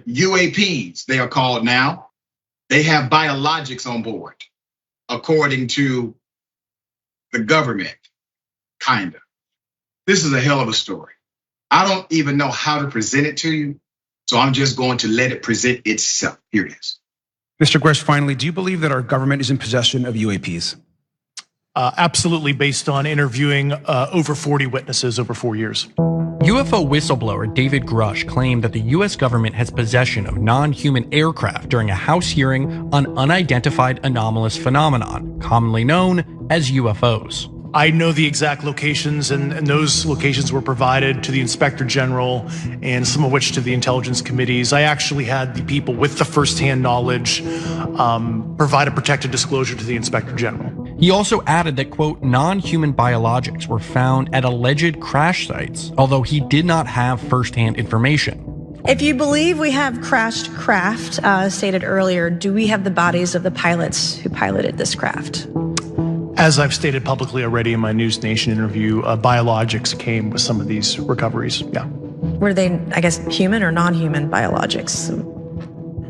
UAPs, they are called now. They have biologics on board, according to the government, kinda. This is a hell of a story. I don't even know how to present it to you, so I'm just going to let it present itself. Here it is. Mr. Grush, finally, do you believe that our government is in possession of UAPs? Absolutely, based on interviewing over 40 witnesses over 4 years. UFO whistleblower David Grush claimed that the US government has possession of non-human aircraft during a House hearing on unidentified anomalous phenomenon, commonly known as UFOs. I know the exact locations, and those locations were provided to the Inspector General and some of which to the intelligence committees. I actually had the people with the firsthand knowledge provide a protected disclosure to the Inspector General. He also added that, quote, non-human biologics were found at alleged crash sites, although he did not have firsthand information. If you believe we have crashed craft, stated earlier, do we have the bodies of the pilots who piloted this craft? As I've stated publicly already in my News Nation interview, biologics came with some of these recoveries, yeah. Were they, I guess, human or non-human biologics?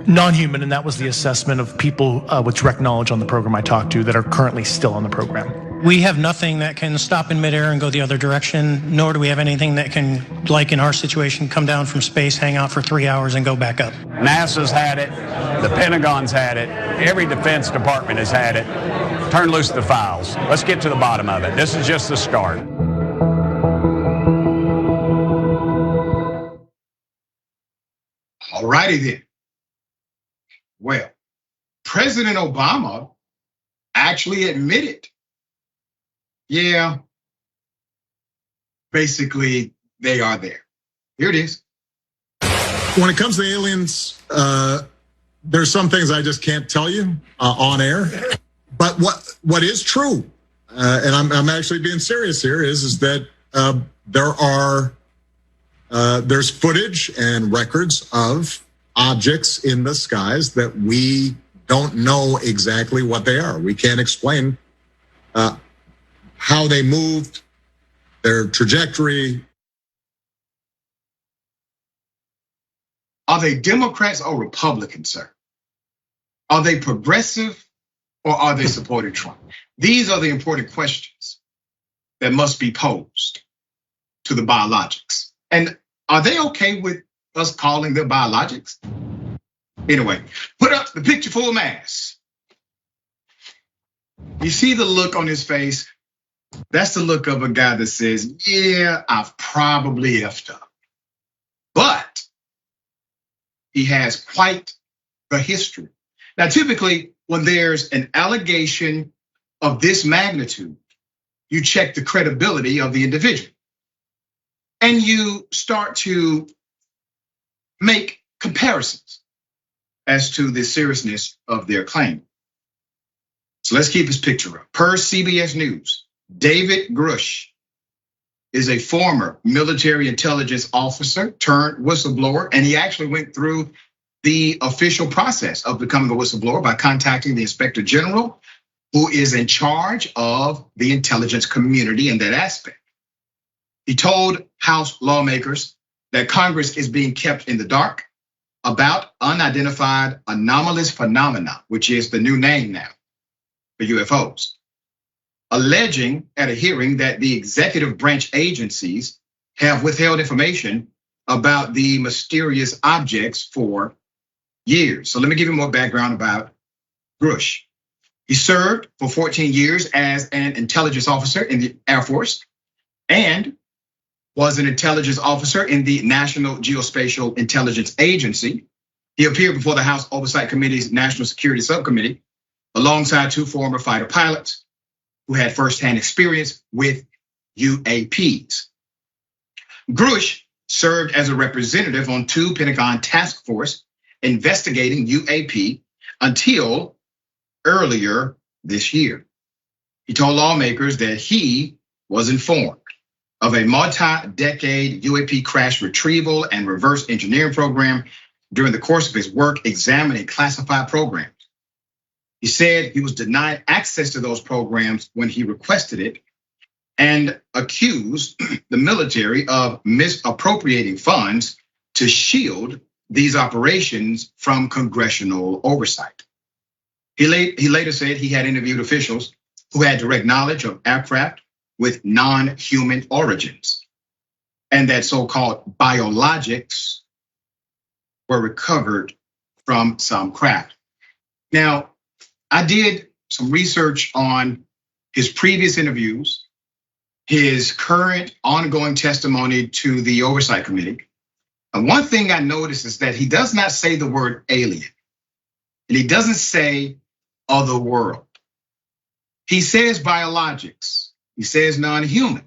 Non-human, and that was the assessment of people with direct knowledge on the program I talked to that are currently still on the program. We have nothing that can stop in midair and go the other direction, nor do we have anything that can, like in our situation, come down from space, hang out for 3 hours, and go back up. NASA's had it, the Pentagon's had it, every defense department has had it. Turn loose the files. Let's get to the bottom of it. This is just the start. All righty then. Well, President Obama actually admitted, yeah, basically they are there. Here it is. When it comes to aliens, there's some things I just can't tell you on air. But what is true, and I'm actually being serious here, is that there's footage and records of objects in the skies that we don't know exactly what they are. We can't explain how they moved, their trajectory. Are they Democrats or Republicans, sir? Are they progressive or are they supporting Trump? These are the important questions that must be posed to the biologics. And are they okay with us calling them biologics? Anyway, put up the picture full mass. You see the look on his face? That's the look of a guy that says, yeah, I've probably effed up. But he has quite the history. Now, typically, when there's an allegation of this magnitude, you check the credibility of the individual. And you start to make comparisons as to the seriousness of their claim. So let's keep his picture up. Per CBS News, David Grush is a former military intelligence officer turned whistleblower, and he actually went through the official process of becoming a whistleblower by contacting the Inspector General, who is in charge of the intelligence community in that aspect. He told House lawmakers that Congress is being kept in the dark about unidentified anomalous phenomena, which is the new name now for UFOs, alleging at a hearing that the executive branch agencies have withheld information about the mysterious objects for years. So let me give you more background about Grush. He served for 14 years as an intelligence officer in the Air Force and was an intelligence officer in the National Geospatial Intelligence Agency. He appeared before the House Oversight Committee's National Security Subcommittee alongside two former fighter pilots who had firsthand experience with UAPs. Grush served as a representative on two Pentagon task force investigating UAP until earlier this year. He told lawmakers that he was informed of a multi-decade UAP crash retrieval and reverse engineering program during the course of his work examining classified programs. He said he was denied access to those programs when he requested it and accused the military of misappropriating funds to shield these operations from congressional oversight. He later said he had interviewed officials who had direct knowledge of aircraft with non-human origins, and that so-called biologics were recovered from some craft. Now, I did some research on his previous interviews, his current ongoing testimony to the Oversight Committee. And one thing I noticed is that he does not say the word alien, and he doesn't say other world. He says biologics, he says non-human,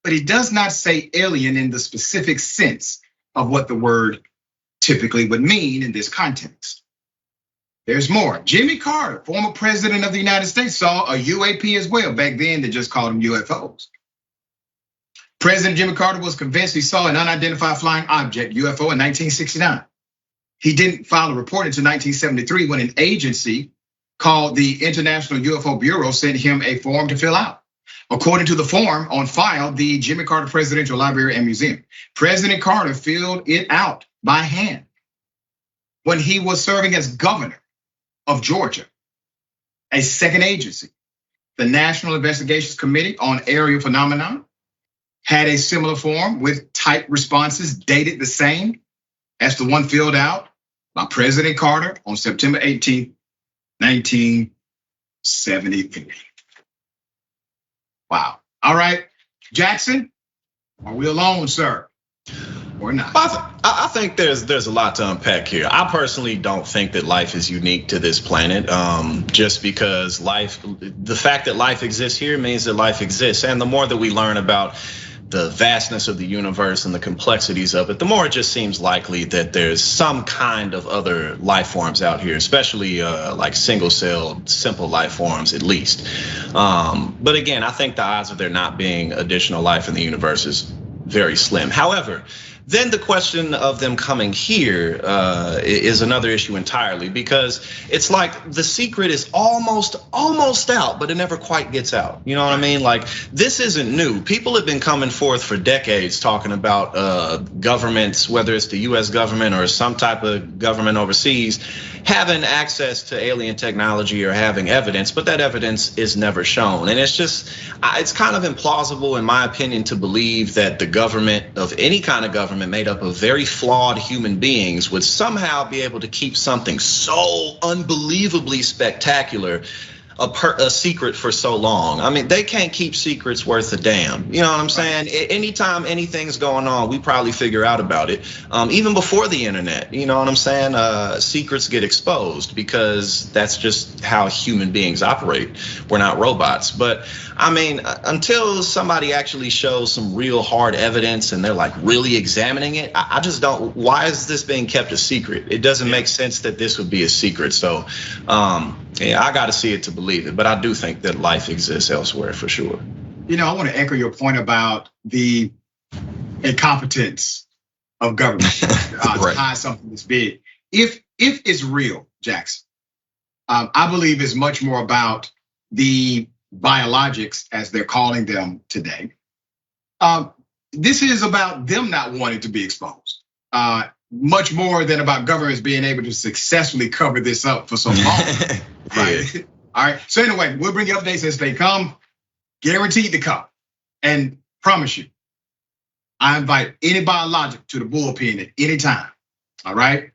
but he does not say alien in the specific sense of what the word typically would mean in this context. There's more. Jimmy Carter, former president of the United States, saw a UAP as well. Back then, they just called them UFOs. President Jimmy Carter was convinced he saw an unidentified flying object, UFO, in 1969. He didn't file a report until 1973 when an agency called the International UFO Bureau sent him a form to fill out. According to the form on file, the Jimmy Carter Presidential Library and Museum, President Carter filled it out by hand when he was serving as governor of Georgia. A second agency, the National Investigations Committee on Aerial Phenomena, had a similar form with typed responses dated the same as the one filled out by President Carter on September 18, 1973. Wow. All right, Jackson, are we alone, sir? Or not? I think there's a lot to unpack here. I personally don't think that life is unique to this planet. Just because the fact that life exists here means that life exists. And the more that we learn about the vastness of the universe and the complexities of it, the more it just seems likely that there's some kind of other life forms out here, especially like single-celled, simple life forms at least. But again, I think the odds of there not being additional life in the universe is very slim. However, then the question of them coming here is another issue entirely, because it's like the secret is almost out, but it never quite gets out. You know what I mean? Like, this isn't new. People have been coming forth for decades talking about governments, whether it's the US government or some type of government overseas, having access to alien technology or having evidence, but that evidence is never shown. And it's kind of implausible, in my opinion, to believe that the government of any kind of government made up of very flawed human beings would somehow be able to keep something so unbelievably spectacular a secret for so long. I mean, they can't keep secrets worth a damn. You know what I'm saying? Anytime anything's going on, we probably figure out about it. Even before the internet, you know what I'm saying? Secrets get exposed because that's just how human beings operate. We're not robots. But I mean, until somebody actually shows some real hard evidence and they're like really examining it, I just don't. Why is this being kept a secret? It doesn't make sense that this would be a secret. So yeah, I got to see it to believe it, but I do think that life exists elsewhere for sure. You know, I want to echo your point about the incompetence of government to hide something this big. If it's real, Jackson, I believe it's much more about the biologics, as they're calling them today. This is about them not wanting to be exposed. Much more than about governments being able to successfully cover this up for so long. Right. All right. So anyway, we'll bring you updates as they come. Guaranteed to come. And promise you, I invite any biologic to the bullpen at any time. All right.